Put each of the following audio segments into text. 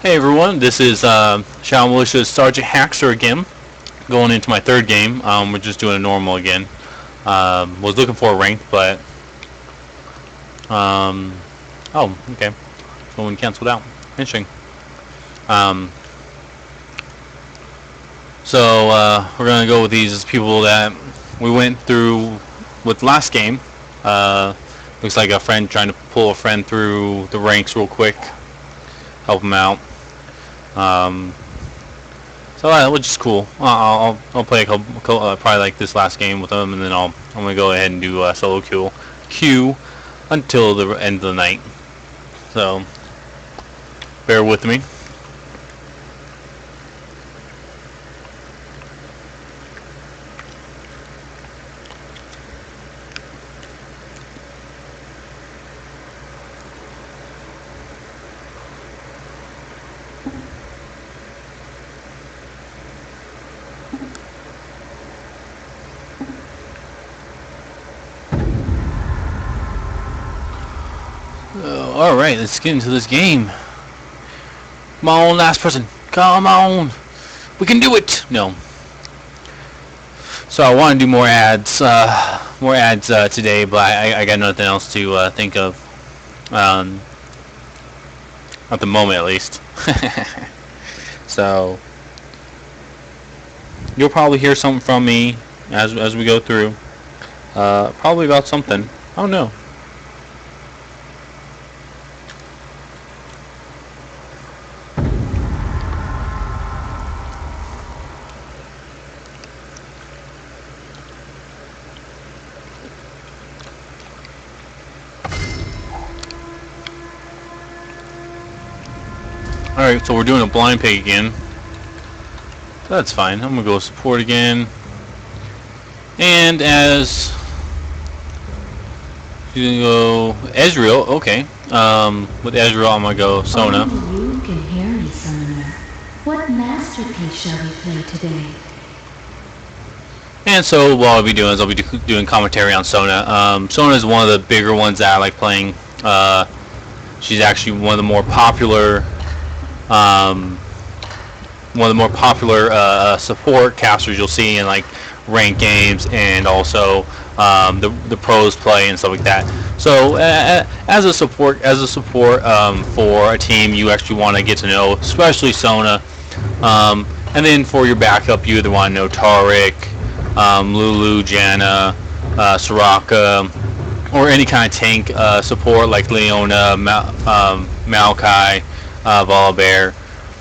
Hey everyone, this is ShMal's SgtHackzor again, going into my third game. We're just doing a normal again. Was looking for a ranked, but oh, okay, one canceled out. Interesting. Um, we're gonna go with these people that we went through with last game. Uh, Looks like a friend trying to pull a friend through the ranks real quick, help him out. Um, Which is cool. I'll play a couple probably like this last game with them, and then I'm gonna go ahead and do a solo queue until the end of the night. So bear with me. All right, let's get into this game. Come on, last person. Come on, we can do it. No. So I want to do more ads today, but I got nothing else to think of, um, at the moment at least. So you'll probably hear something from me as we go through. Probably about something. I don't know. Alright, so we're doing a blind pick again. That's fine. I'm gonna go support again. And as you're gonna go Ezreal, okay. With Ezreal I'm gonna go Sona. Only you can hear me, Sona. What masterpiece shall we play today? And so what I'll be doing is I'll be doing commentary on Sona. Sona is one of the bigger ones that I like playing. She's actually one of the more popular support casters you'll see in like ranked games, and also the pros play and stuff like that. So as a support for a team, you actually want to get to know, especially Sona. And then for your backup, you either want to know Taric, Lulu, Janna, Soraka, or any kind of tank support like Leona, Maokai, Volibear,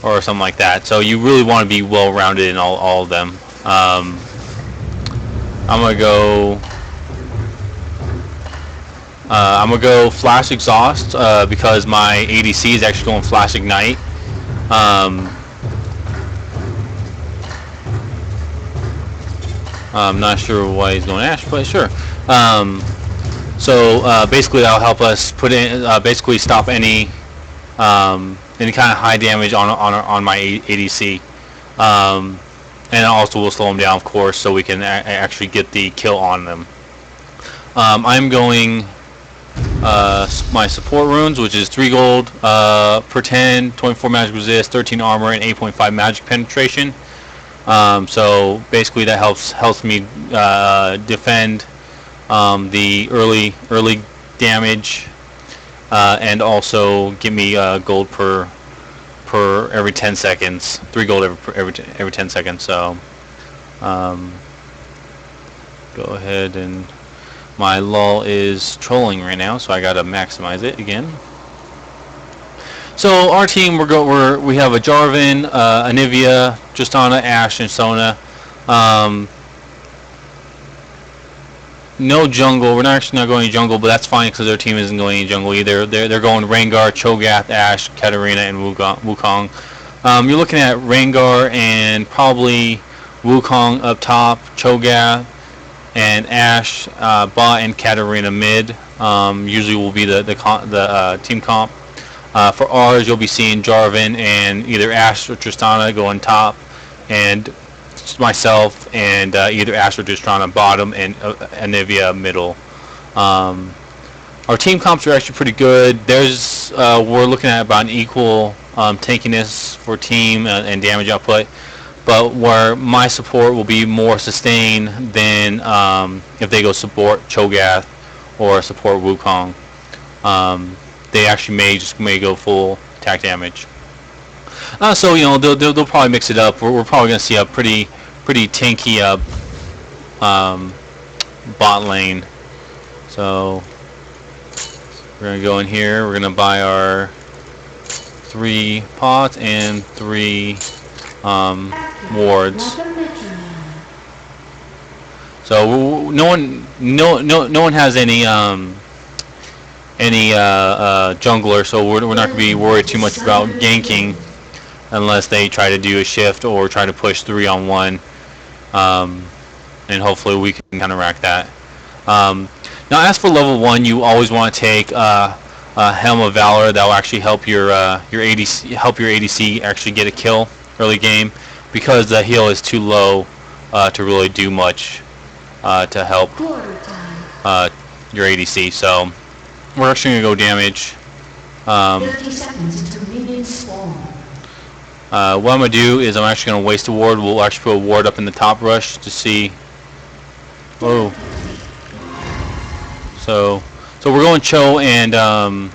or something like that. So you really want to be well-rounded in all of them. I'm gonna go Flash Exhaust because my ADC is actually going Flash Ignite. I'm not sure why he's going Ash, but sure. Basically, that'll help us put in basically stop any kind of high damage on my ADC, and also will slow them down, of course, so we can actually get the kill on them. I'm going my support runes, which is 3 gold per 10, 24 magic resist, 13 armor, and 8.5 magic penetration. So basically that helps me defend the early damage, and also give me gold per every 10 seconds, 3 gold every 10 seconds. So go ahead, and my lull is trolling right now, so I gotta maximize it again. So our team, we have a Jarvan, Anivia, Tristana, Ashe, and Sona. No jungle. We're actually not going jungle, but that's fine because their team isn't going any jungle either. They're going Rengar, Cho'Gath, Ashe, Katarina, and Wukong. You're looking at Rengar and probably Wukong up top, Cho'Gath and Ashe bot, and Katarina mid. Usually will be the team comp. For ours, you'll be seeing Jarvan and either Ashe or Tristana going top, and myself and either Ashe or Tristana bottom, and Anivia middle. Our team comps are actually pretty good. We're looking at about an equal tankiness for team and damage output, but where my support will be more sustained than if they go support Cho'Gath or support Wukong. They actually may go full attack damage. So they'll probably mix it up. We're probably gonna see a pretty tanky bot lane. So we're gonna go in here. We're gonna buy our 3 pots and 3 wards. So no one has any jungler, so we're not gonna be worried too much about ganking unless they try to do a shift or try to push 3-on-1, and hopefully we can counteract that. Now, as for level 1, you always want to take Helm of Valor. That will actually help your ADC actually get a kill early game, because the heal is too low to really do much to help your ADC. So we're actually gonna go damage. 30 seconds until minions spawn. What I'm gonna do is I'm actually gonna waste a ward. We'll actually put a ward up in the top rush to see. Whoa. So we're going Cho and so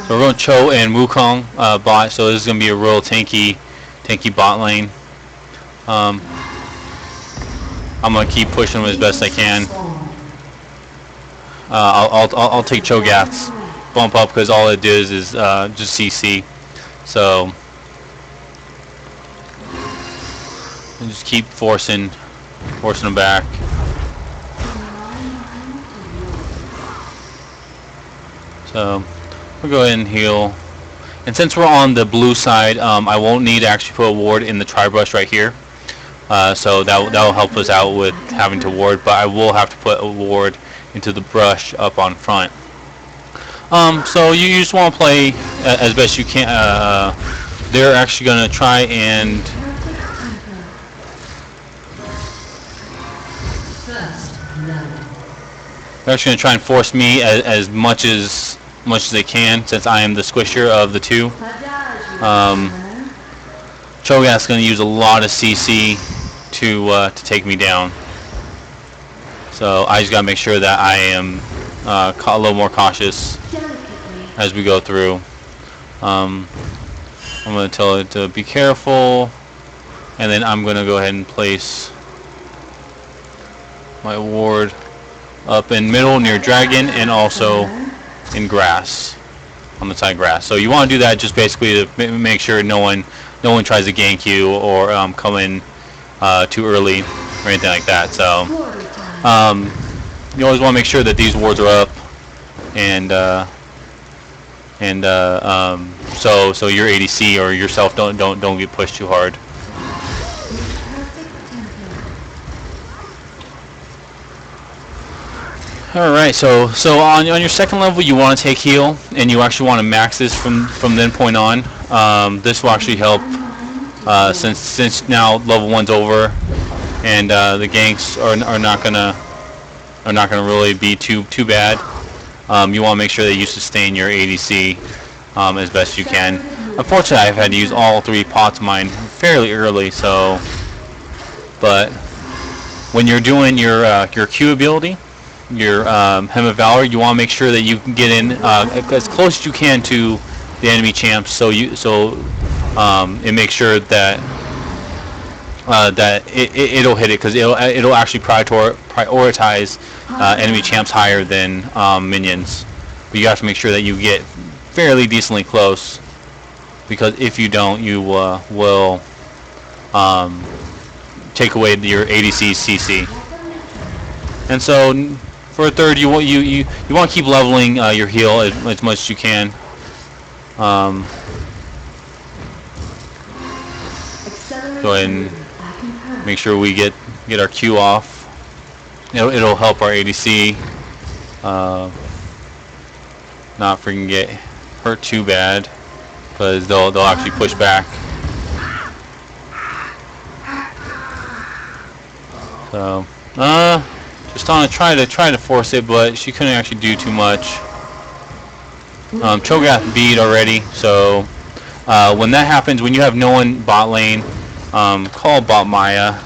we're going Cho and Wukong bot. So this is gonna be a real tanky bot lane. I'm gonna keep pushing them as best I can. I'll take Cho'Gath's bump up because all it does is just CC. So and just keep forcing them back. So we'll go ahead and heal. And since we're on the blue side, I won't need to actually put a ward in the tri-brush right here. So that will help us out with having to ward, but I will have to put a ward into the brush up on front. So you just want to play as best you can. They're actually going to try and force me as much as they can, since I am the squisher of the two. Cho'Gath's going to use a lot of CC to take me down. So I just got to make sure that I am a little more cautious as we go through. I'm going to tell it to be careful, and then I'm going to go ahead and place my ward up in middle near dragon, and also in grass, on the side grass. So you want to do that just basically to make sure no one tries to gank you or come in too early or anything like that. So you always want to make sure that these wards are up, and so your ADC or yourself don't get pushed too hard. Alright, so on your second level you want to take heal, and you actually want to max this from then point on. This will actually help since now level 1's over, and the ganks are not gonna really be too bad. You want to make sure that you sustain your ADC as best you can. Unfortunately, I've had to use all 3 pots of mine fairly early, but when you're doing your Q ability, your Hem of Valor, you want to make sure that you can get in as close as you can to the enemy champs, so it makes sure that it'll hit it, because it'll actually prioritize enemy champs higher than minions. But you have to make sure that you get fairly decently close, because if you don't, you will take away your ADC's CC. And so for a third, you want to keep leveling your heal as much as you can. Go ahead and make sure we get our Q off. It'll help our ADC not freaking get hurt too bad, because they'll actually push back. So Just Sona try to force it, but she couldn't actually do too much. Cho'Gath beat already, so when that happens, when you have no one bot lane, call bot Maya.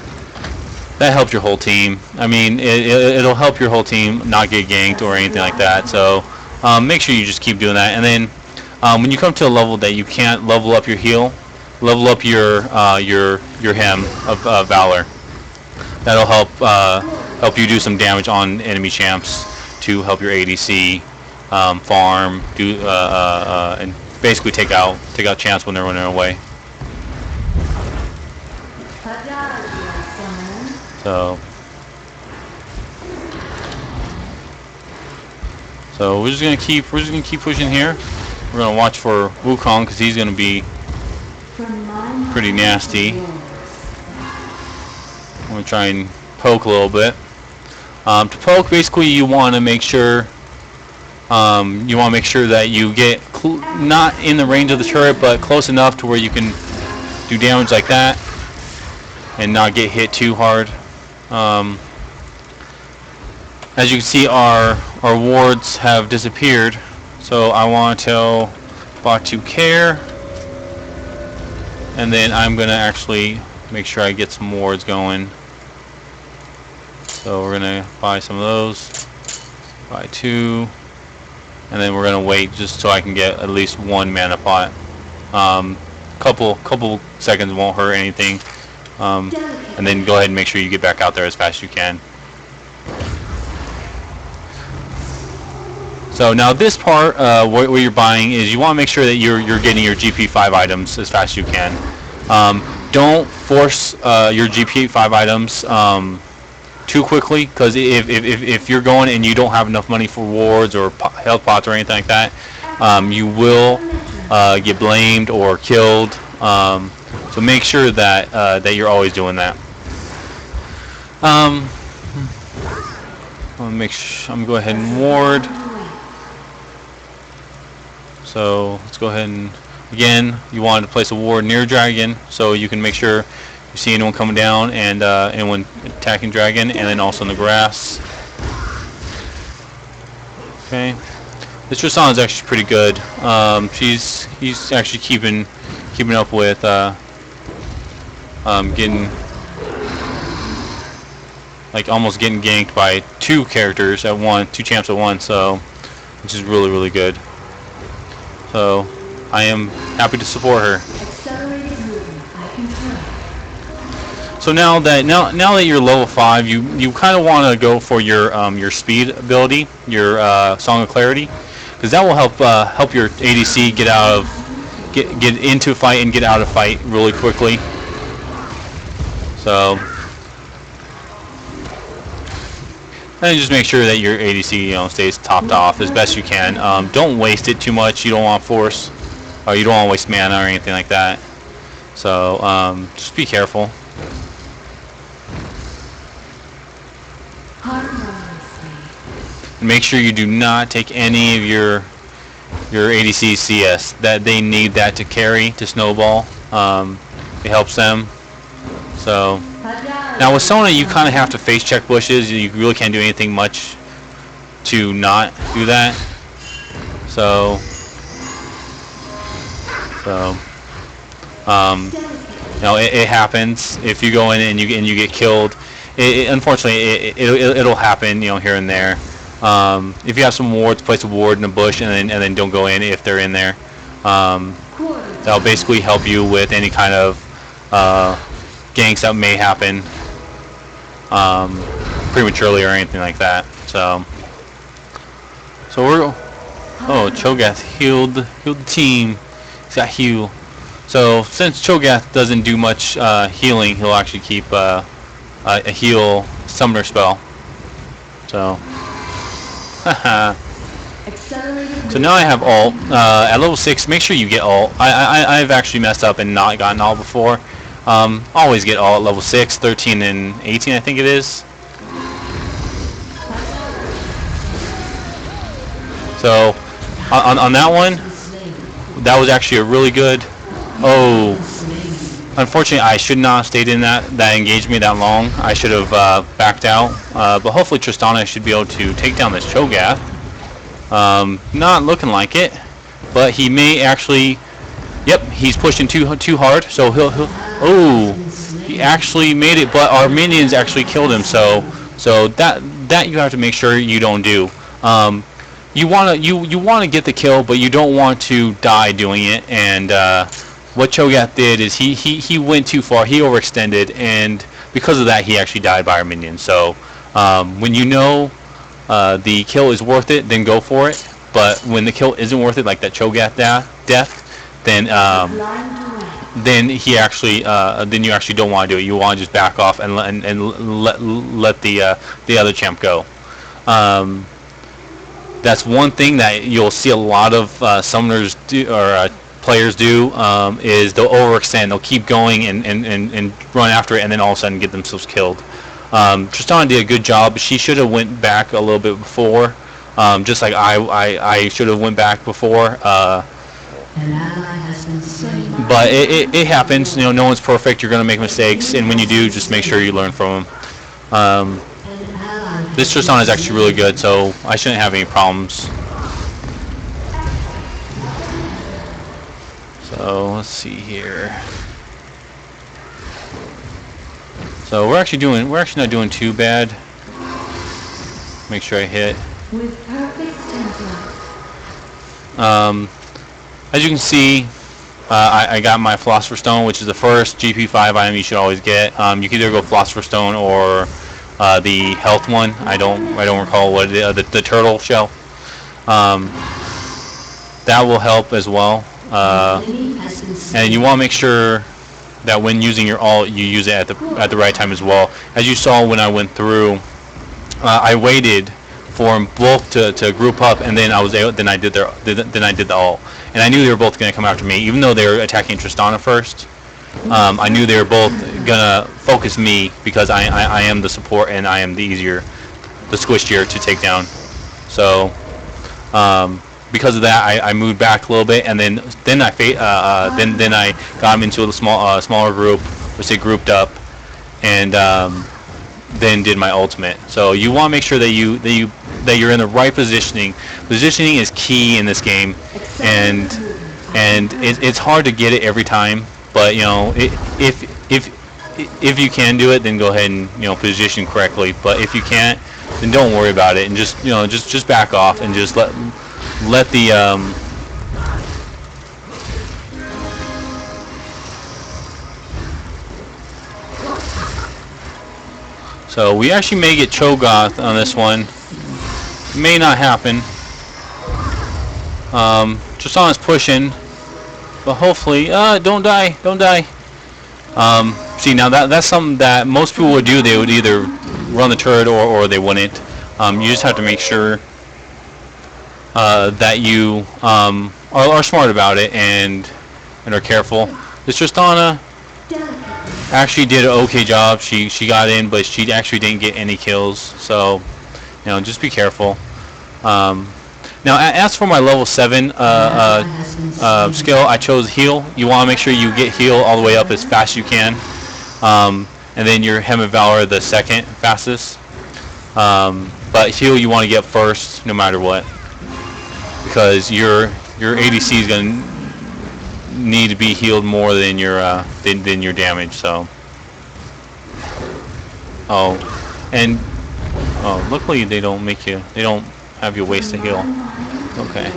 That helps your whole team. I mean, it'll help your whole team not get ganked or anything like that. So make sure you just keep doing that. And then when you come to a level that you can't level up your heal, level up your hem of Valor. That'll help you do some damage on enemy champs to help your ADC farm, and basically take out champs when they're running away. So we're just gonna keep pushing here. We're gonna watch for Wukong because he's gonna be pretty nasty. I'm gonna try and poke a little bit. To poke, basically, you want to make sure that you get not in the range of the turret, but close enough to where you can do damage like that and not get hit too hard. As you can see, our wards have disappeared, so I want to tell bot to care, and then I'm gonna actually make sure I get some wards going. So we're gonna buy some of those, buy 2, and then we're gonna wait just so I can get at least 1 mana pot. Couple seconds won't hurt anything, and then go ahead and make sure you get back out there as fast as you can. So now this part, what you're buying is you want to make sure that you're getting your GP5 items as fast as you can. Don't force your GP5 items too quickly, because if you're going and you don't have enough money for wards or health pots or anything like that, you will get blamed or killed. So make sure that you're always doing that. I'm gonna go ahead and ward. So let's go ahead and, again, you want to place a ward near dragon so you can make sure you see anyone coming down and anyone attacking dragon, and then also in the grass. Okay, this Tristana is actually pretty good. He's actually keeping up with getting, like, almost getting ganked by 2 characters at once, 2 champs at once. So which is really good. So I am happy to support her. So now that you're level 5, you kind of want to go for your speed ability, your Song of Clarity, because that will help your ADC get into a fight and get out of fight really quickly. So and just make sure that your ADC stays topped off as best you can. Don't waste it too much. You don't want force, or you don't want to waste mana or anything like that. So just be careful. And make sure you do not take any of your ADC CS. That they need that to carry, to snowball. It helps them. So now with Sona, you kind of have to face check bushes. You really can't do anything much to not do that. So it happens. If you go in and you get killed, unfortunately it'll happen, here and there. If you have some wards, place a ward in a bush and then don't go in if they're in there. That'll basically help you with any kind of ganks that may happen prematurely or anything like that. So we're Cho'Gath healed the team. He's got heal. So since Cho'Gath doesn't do much healing, he'll actually keep a heal summoner spell. So so now I have ult. At level 6, make sure you get ult. I've actually messed up and not gotten ult before. Always get ult at level 6, 13, and 18, I think it is. So on that one, that was actually a really good. Oh, Unfortunately, I should not have stayed in that engagement that long. I should have backed out. But hopefully Tristana should be able to take down this Cho'Gath. Not looking like it, but he may actually. Yep, he's pushing too hard. So he'll. Oh, he actually made it, but our minions actually killed him. So that you have to make sure you don't do. You wanna get the kill, but you don't want to die doing it. And what Cho'Gath did is he went too far. He overextended, and because of that, he actually died by our minions. So when you know the kill is worth it, then go for it. But when the kill isn't worth it, like that Cho'Gath death, then he actually then you actually don't want to do it. You want to just back off and let the other champ go. That's one thing that you'll see a lot of summoners do, or players do, is they'll overextend. They'll keep going and run after it, and then all of a sudden get themselves killed. Tristana did a good job. She should have went back a little bit before, just like I should have went back before. But it happens. You know, no one's perfect. You're going to make mistakes, and when you do, just make sure you learn from them. This Tristana is actually really good, so I shouldn't have any problems. So let's see here. So we're actually not doing too bad. Make sure I hit. With perfect tempo. As you can see, I got my Philosopher's Stone, which is the first GP5 item you should always get. You can either go Philosopher's Stone or the health one. I don't recall what the turtle shell. That will help as well. And you want to make sure that when using your ult, you use it at the right time as well. As you saw when I went through, I waited for them both to group up, and then then I did the ult, and I knew they were both going to come after me, even though they were attacking Tristana first. I knew they were both gonna focus me because I am the support and I am the squishier to take down. So because of that, I moved back a little bit, and then I got them into a smaller group, which they grouped up, and then did my ultimate. So you want to make sure that you're in the right positioning. Positioning is key in this game, and it's hard to get it every time. But you know, if you can do it, then go ahead and position correctly. But if you can't, then don't worry about it, and just back off and just let the So we actually may get Cho'Gath on this one. May not happen. Tristana's pushing, but hopefully, don't die. See, now that's something that most people would do. They would either run the turret or they wouldn't. You just have to make sure that you are smart about it and are careful. This Tristana actually did an okay job. She got in, but she actually didn't get any kills. So, just be careful. Now, as for my level 7 skill, I chose heal. You want to make sure you get heal all the way up as fast as you can, and then your Hem of Valor the second fastest. But heal you want to get first, no matter what, because your ADC is going to need to be healed more than your damage. So, luckily they don't have you waste a heal. Okay.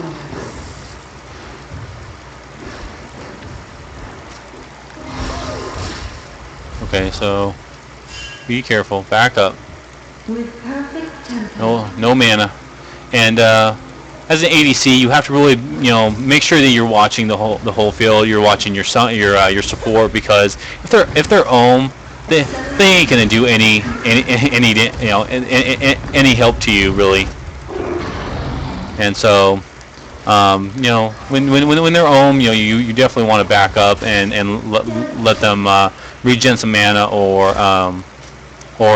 Okay, so be careful. Back up. With perfect tempo. No mana. And as an ADC, you have to really, make sure that you're watching the whole field. You're watching your support, because if they're ohm, they ain't gonna do any help to you really. And so, when they're ohm, you definitely want to back up and let them regen some mana, or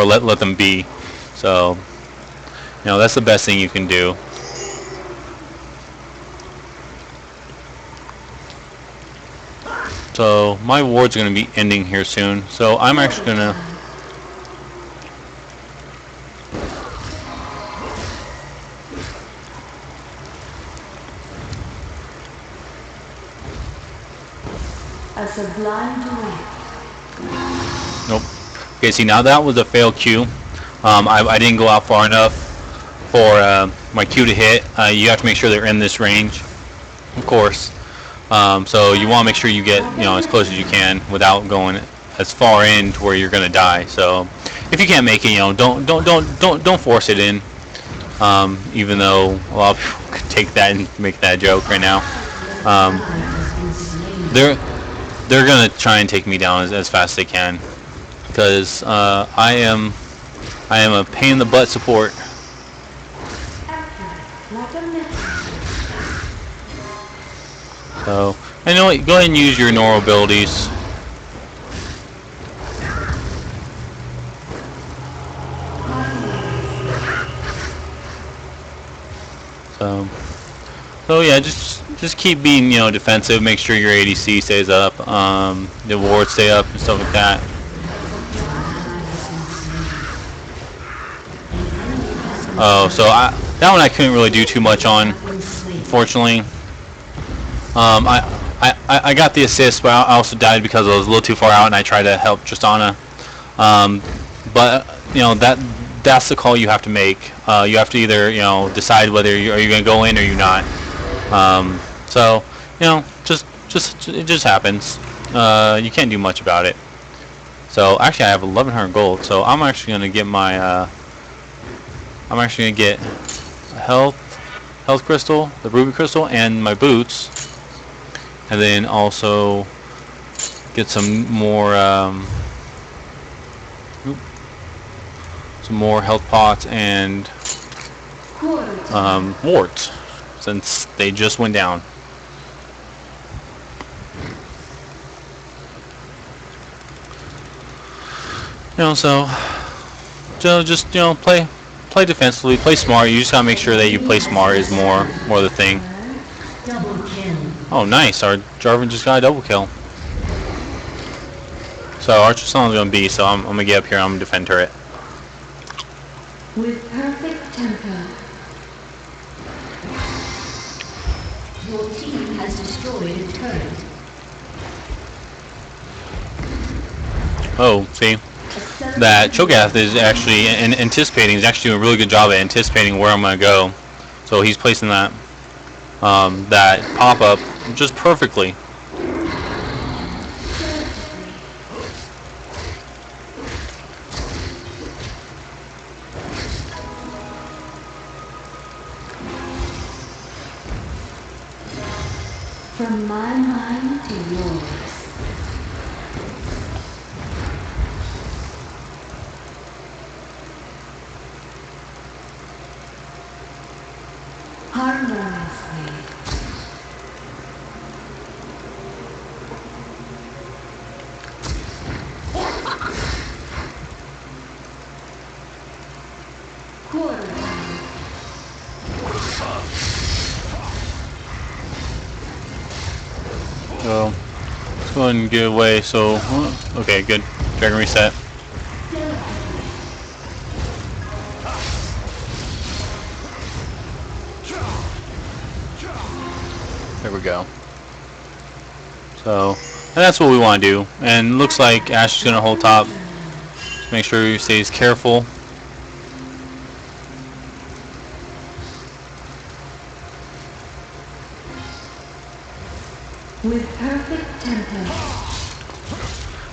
let them be. So, that's the best thing you can do. So my ward's going to be ending here soon. So I'm actually going to... A sublime direct. Nope. Okay, see, now that was a fail Q. I didn't go out far enough for my Q to hit. You have to make sure they're in this range, of course. So you want to make sure you get, you know, as close as you can without going as far in to where you're gonna die. So if you can't make it, you know, don't force it in. Even though a lot of people could take that and make that a joke right now. They're gonna try and take me down as fast as they can, because I am a pain in the butt support. So, you know what, go ahead and use your normal abilities. So yeah, just keep being, you know, defensive. Make sure your ADC stays up, the wards stay up and stuff like that. Oh, so that one I couldn't really do too much on, unfortunately. I got the assist, but I also died because I was a little too far out and I tried to help Tristana. But you know, that's the call you have to make. You have to either, you know, decide whether are you going to go in or you're not. So you know, it just happens. You can't do much about it. So actually, I have 1100 gold. So I'm actually going to get my a health crystal, the ruby crystal, and my boots, and then also get some more health pots and warts, since they just went down. You know, so just, you know, play defensively, play smart. You just gotta make sure that you play smart is more the thing. Oh, nice! Our Jarvan just got a double kill. So our Tristan's gonna be. So I'm gonna get up here. I'm gonna defend turret. With perfect tempo. Your team has destroyed a turret. Oh, see, that Cho'Gath is actually anticipating. He's actually doing a really good job at anticipating where I'm gonna go. So he's placing that pop up just perfectly. From my mind to yours. Harmoniously. Quarter time. So let's go ahead and get away. So okay, good. Dragon reset. There we go. So, and that's what we want to do. And looks like Ash is going to hold top. Just make sure he stays careful. With perfect tempo.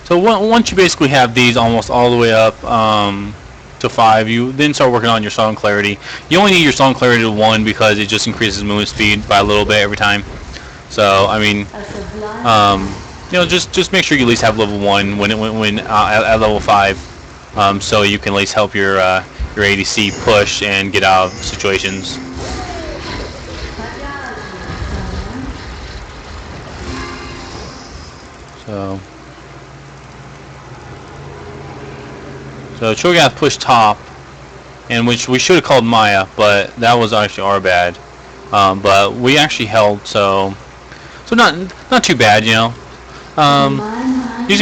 So once you basically have these almost all the way up to 5, you then start working on your song clarity. You only need your song clarity to 1 because it just increases movement speed by a little bit every time. So I mean, you know, just make sure you at least have level 1 when at level 5, so you can at least help your ADC push and get out of situations. So Cho'Gath pushed top, and which we should have called Maya, but that was actually our bad. But we actually held, so not too bad, you know. You just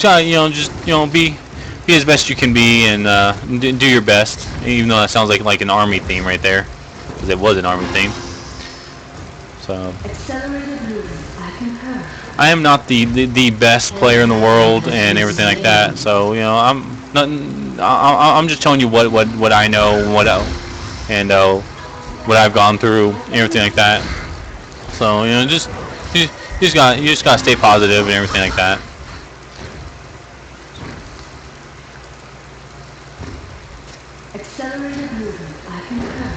gotta, you know, just, you know, be as best you can be, and do your best. Even though that sounds like an army theme right there, because it was an army theme. So I am not the best player in the world and everything like that. So, you know, I'm just telling you what I know, and what I've gone through, everything like that. So, you know, you just gotta stay positive and everything like that. Accelerated movement. I concur.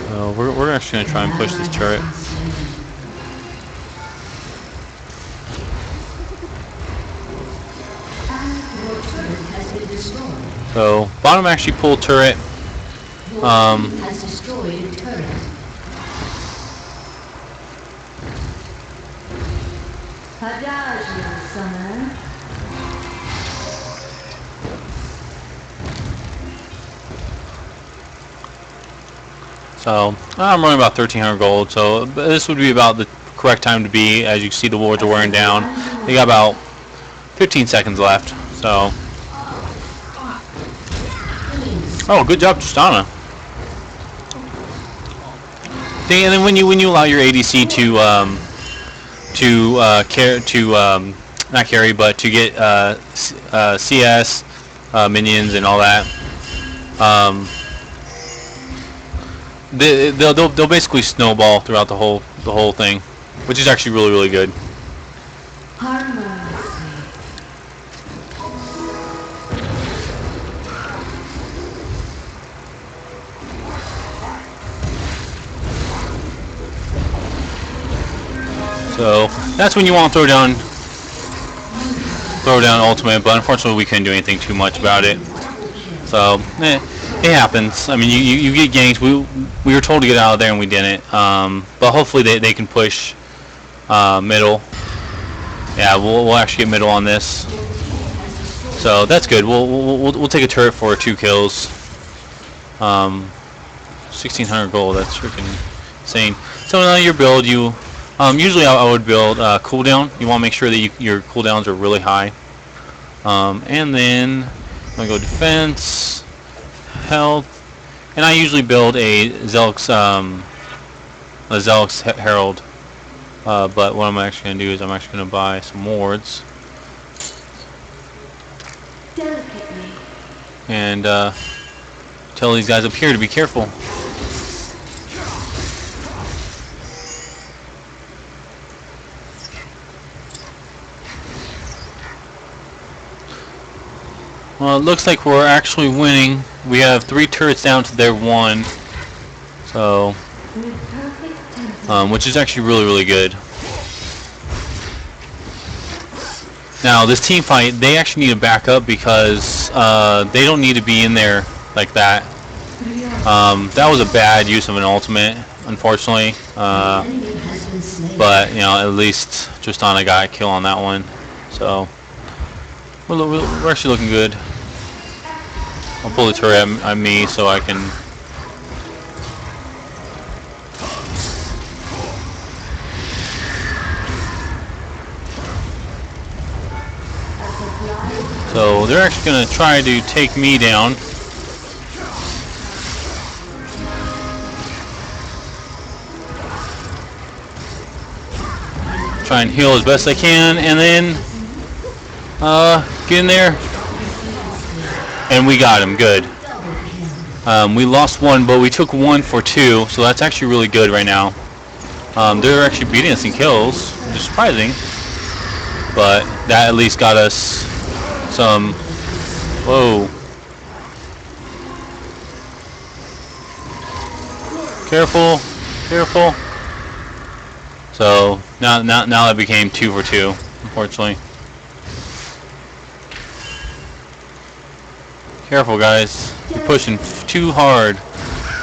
So we're actually gonna try and push this turret. So bottom actually pull turret. Has destroyed a turret. Adagio, Sona. So I'm running about 1,300 gold. So this would be about the correct time to be. As you can see, the wards are wearing down. They got about 15 seconds left. So, oh, good job, Sona. And then when you allow your ADC not carry, but to get CS minions and all that, they'll basically snowball throughout the whole thing, which is actually really good. So that's when you want to throw down ultimate, but unfortunately we couldn't do anything too much about it. So it happens. I mean, you get ganked. We were told to get out of there and we didn't. But hopefully they can push middle. Yeah, we'll actually get middle on this. So that's good. We'll take a turret for 2 kills. 1,600 gold. That's freaking insane. So now your build, usually I would build cooldown. You want to make sure that your cooldowns are really high. And then I'm gonna go defense, health, and I usually build a Zelk's Herald. But what I'm actually gonna do is I'm actually gonna buy some wards and tell these guys up here to be careful. Well, it looks like we're actually winning. We have 3 turrets down to their 1, so which is actually really good. Now this team fight, they actually need to back up because they don't need to be in there like that. That was a bad use of an ultimate, unfortunately. But you know, at least Tristana got a kill on that one, so we're actually looking good. I'll pull the turret at me so I can. So they're actually going to try to take me down. Try and heal as best I can, and then get in there. And we got him, good. We lost 1, but we took 1 for 2, so that's actually really good right now. They're actually beating us in kills, which is surprising. But that at least got us some. Whoa. Careful, careful. So now it became 2 for 2, unfortunately. Careful, guys. You're pushing too hard.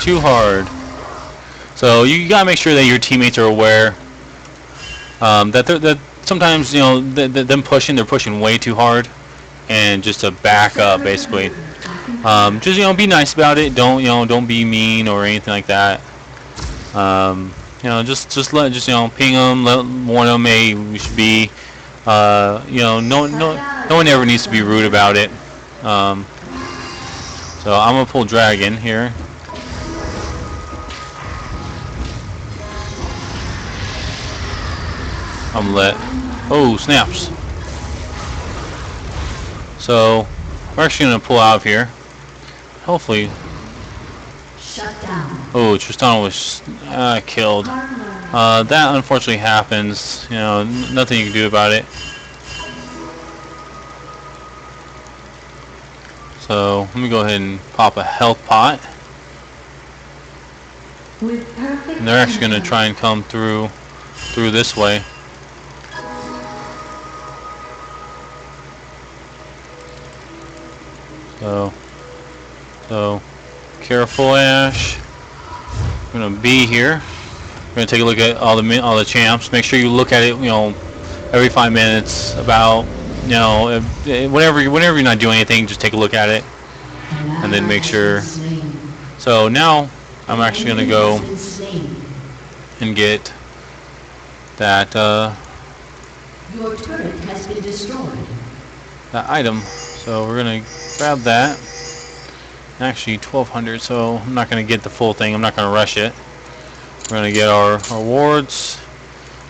Too hard. So you gotta make sure that your teammates are aware that sometimes, you know, they're pushing way too hard, and just to back up, basically. Just, you know, be nice about it. Don't be mean or anything like that. You know, just ping them, warn them, hey, we should be. No one ever needs to be rude about it. Um, so I'm gonna pull dragon here. I'm lit. Oh, snaps. So we're actually gonna pull out of here. Hopefully. Shut down. Oh, Tristana was killed. That unfortunately happens. You know, nothing you can do about it. So let me go ahead and pop a health pot. With perfect And they're actually going to try and come through this way. So careful, Ash. We're gonna be here. We're gonna take a look at all the champs. Make sure you look at it, you know, every 5 minutes. About, you know, whenever you're not doing anything, just take a look at it, and then make sure. So now I'm actually gonna go and get that Your turret has been destroyed. that item. So we're gonna grab that. Actually 1200, so I'm not gonna get the full thing. I'm not gonna rush it. We're gonna get our wards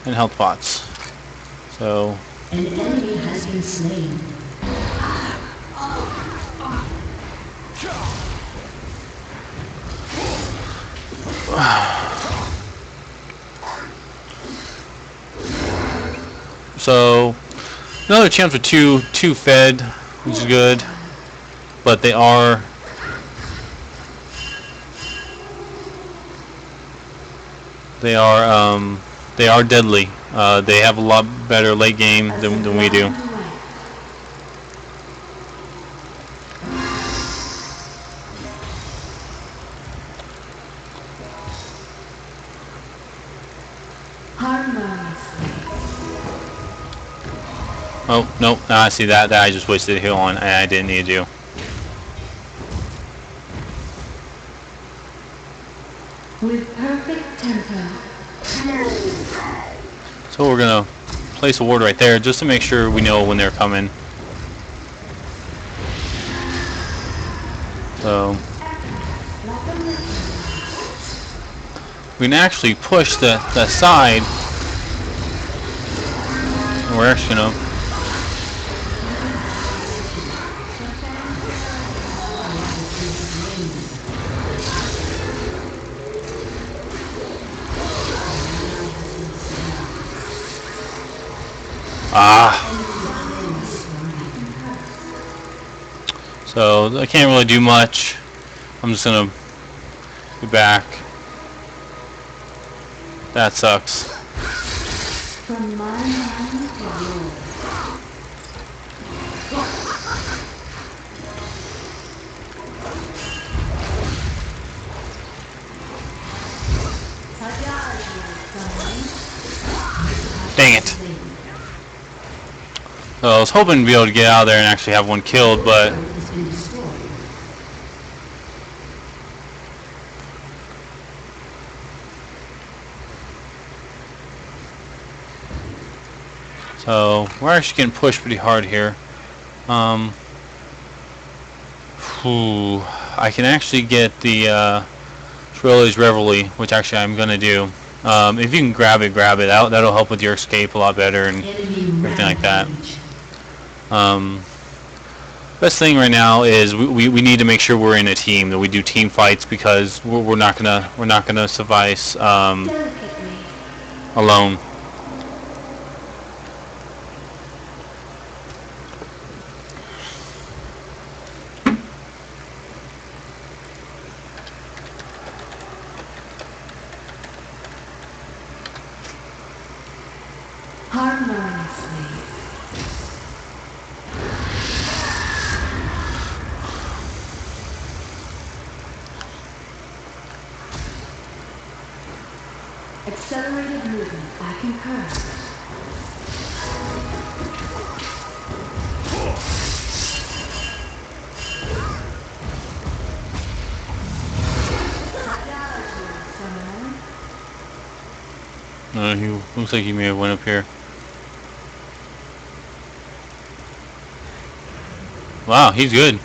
and health pots. So An enemy has been slain. So another champs are two fed, which is good, but they are they are deadly. They have a lot better late game than we do. Oh, nope. I see that I just wasted a heal on, and I didn't need to. With perfect tempo. So we're gonna place a ward right there just to make sure we know when they're coming. So we can actually push the side. We're actually gonna So I can't really do much. I'm just gonna be back. That sucks. From my mind to yours. Dang it. So I was hoping to be able to get out of there and actually have one killed, but so we're actually getting pushed pretty hard here. I can actually get the Shrilly's Reveille, which actually I'm gonna do. If you can grab it, grab it. That'll help with your escape a lot better and everything like that. Best thing right now is we need to make sure we're in a team, that we do team fights, because we're not gonna suffice alone. Harmoniously. Accelerated movement. I concur. He looks like he may have went up here. Wow, he's good.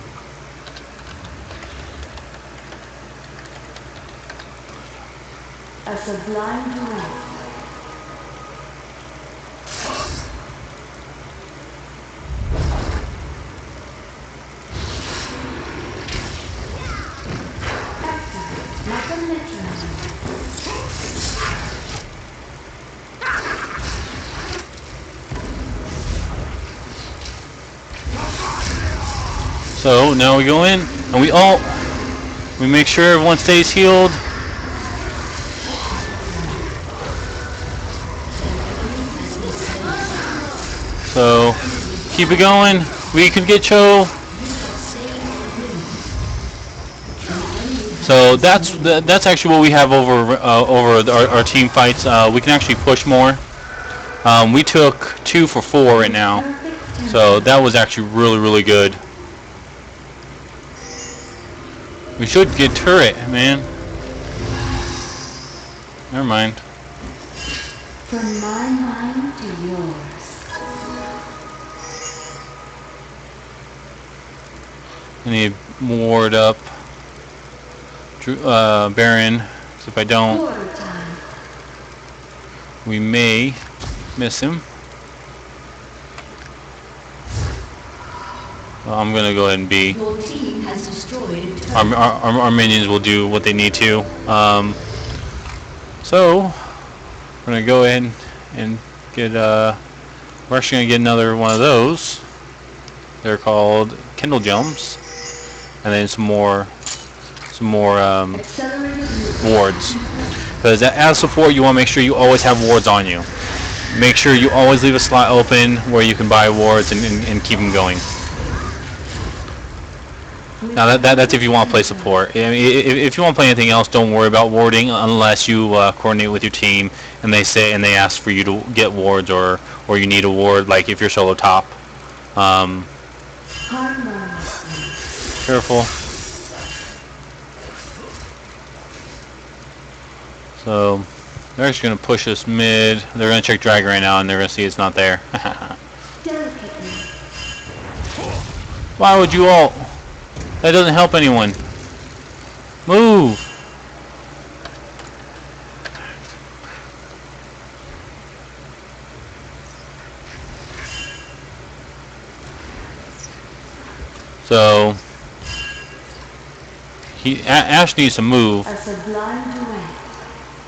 A sublime duet. Excellent. Like a metronome. So now we go in and we make sure everyone stays healed. So keep it going. We can get Cho. So that's actually what we have over our team fights. We can actually push more. We took 2 for 4 right now, so that was actually really good. We should get turret, man. Never mind. From my mind to yours. I need ward up. Baron, because if I don't, we may miss him. Well, I'm gonna go ahead and be. Your team has destroyed our minions will do what they need to. So we're gonna go ahead and get. We're actually gonna get another one of those. They're called Kindle Gems, and then some more wards. Because as support, you want to make sure you always have wards on you. Make sure you always leave a slot open where you can buy wards and keep them going. Now that's if you want to play support. If you want to play anything else, don't worry about warding unless you coordinate with your team and they ask for you to get wards or you need a ward, like if you're solo top. Careful. So they're actually going to push us mid. They're going to check Dragon right now and they're going to see it's not there. Why would you ult? That doesn't help anyone. Move! So Ash needs to move.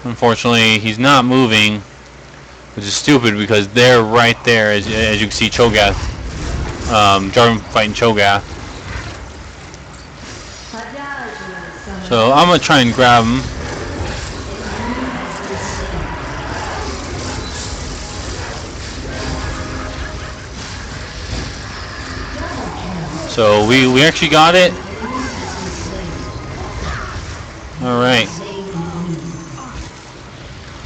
Unfortunately, he's not moving, which is stupid because they're right there, as you can see Cho'Gath. Jarvan fighting Cho'Gath. So I'm gonna try and grab him. So we actually got it. All right.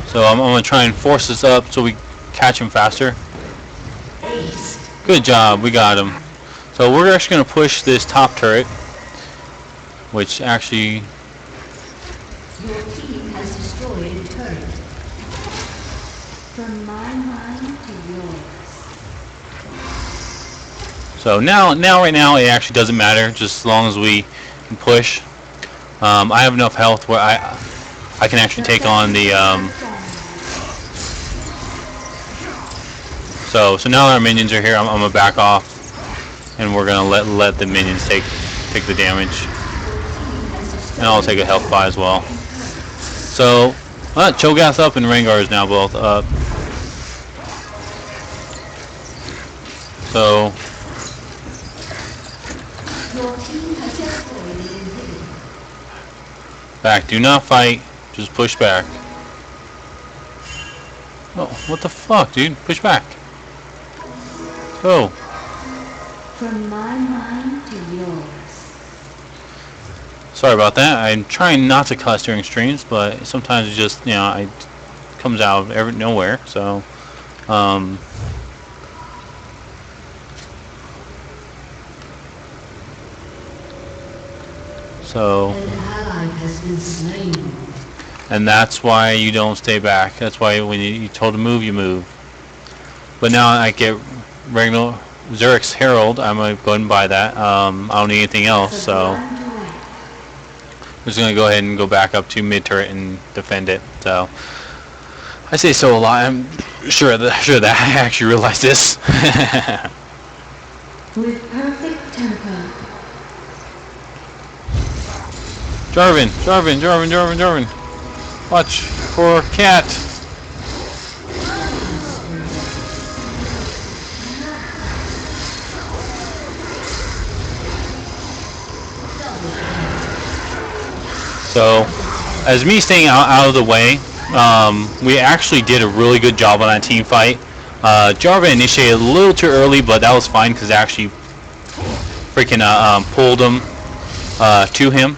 So I'm gonna try and force this up so we catch him faster. Good job, we got him. So we're actually gonna push this top turret, which actually. Your team has destroyed a turret. From my mind to yours. So right now it actually doesn't matter, just as long as we can push. I have enough health where I can actually take on the. So now our minions are here. I'm gonna back off, and we're gonna let the minions take the damage, and I'll take a health buy as well. So Cho'Gath up and Rengar is now both up. So. Back, do not fight, just push back. Oh, what the fuck, dude? Push back. Go. From my mind to yours. Sorry about that. I'm trying not to cuss during streams, but sometimes it just, it comes out of nowhere, so, and that's why you don't stay back. That's why when you're told to move, you move. But now I get regular Zurich's Herald. I'm gonna go ahead and buy that. I don't need anything else, so I'm just gonna go ahead and go back up to mid turret and defend it. So I say so a lot. I'm sure that I actually realized this. With perfect tempo. Jarvan. Watch for cat. So, as me staying out of the way, we actually did a really good job on that team fight. Jarvan initiated a little too early, but that was fine because they actually freaking pulled him to him.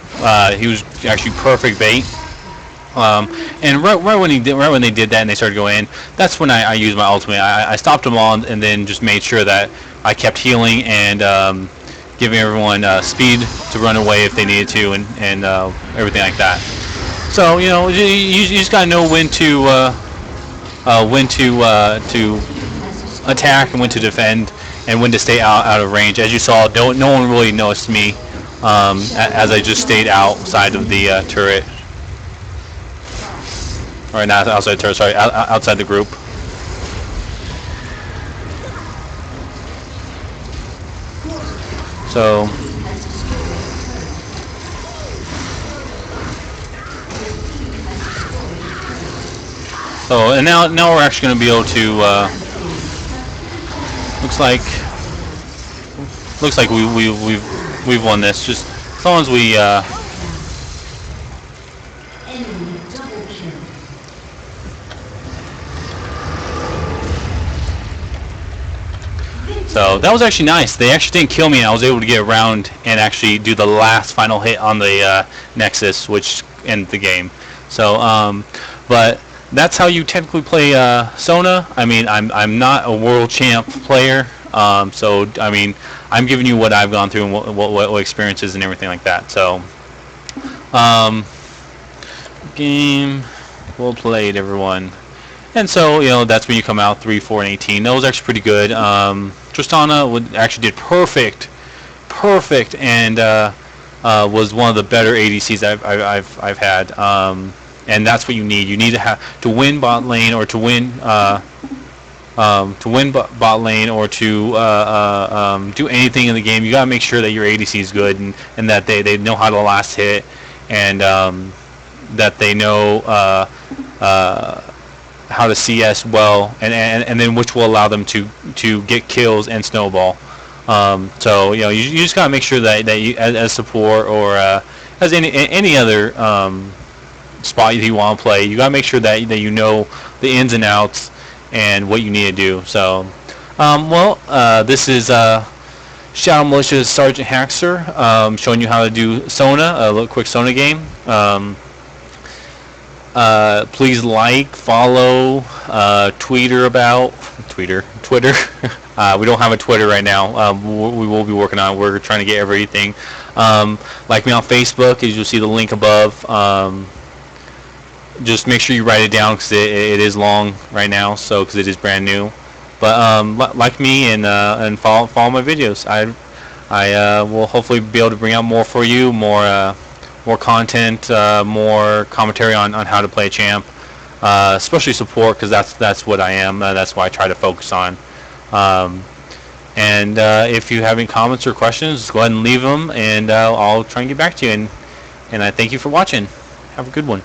He was actually perfect bait. And right when they did that and they started going in, that's when I used my ultimate. I stopped them all and then just made sure that I kept healing and giving everyone speed to run away if they needed to, and everything like that. So you just gotta know when to attack and when to defend and when to stay out of range. As you saw, no one really noticed me as I just stayed outside of the turret. Or not outside the turret, sorry, outside the group. So and now we're actually going to be able to looks like we've won this, just as long as we so that was actually nice. They actually didn't kill me, and I was able to get around and actually do the last final hit on the Nexus, which ended the game. So, but that's how you technically play Sona. I mean, I'm not a world champ player, so I mean, I'm giving you what I've gone through and what experiences and everything like that. So, game well played, everyone. And so, that's when you come out 3, 4, and 18. That was actually pretty good. Tristana actually did perfect, and was one of the better ADCs I've had. And that's what you need. You need to have to win bot lane, or to win bot lane, or to do anything in the game. You gotta make sure that your ADC is good and that they know how to last hit, and that they know how to CS well, and then which will allow them to get kills and snowball. So you just gotta make sure that you, as support or as any other spot you want to play, you gotta make sure that you know the ins and outs and what you need to do. So this is Shadow Militia's SgtHackzor showing you how to do Sona, a little quick Sona game. Please follow, Twitter. We don't have a Twitter right now. We will be working on it. We're trying to get everything. Like me on Facebook, as you'll see the link above. Just make sure you write it down because it is long right now, so because it is brand new. But like me and follow my videos. I will hopefully be able to bring out more for you, more content, more commentary on how to play a champ, especially support, because that's what I am. That's what I try to focus on. And if you have any comments or questions, go ahead and leave them, and I'll try and get back to you. And I thank you for watching. Have a good one.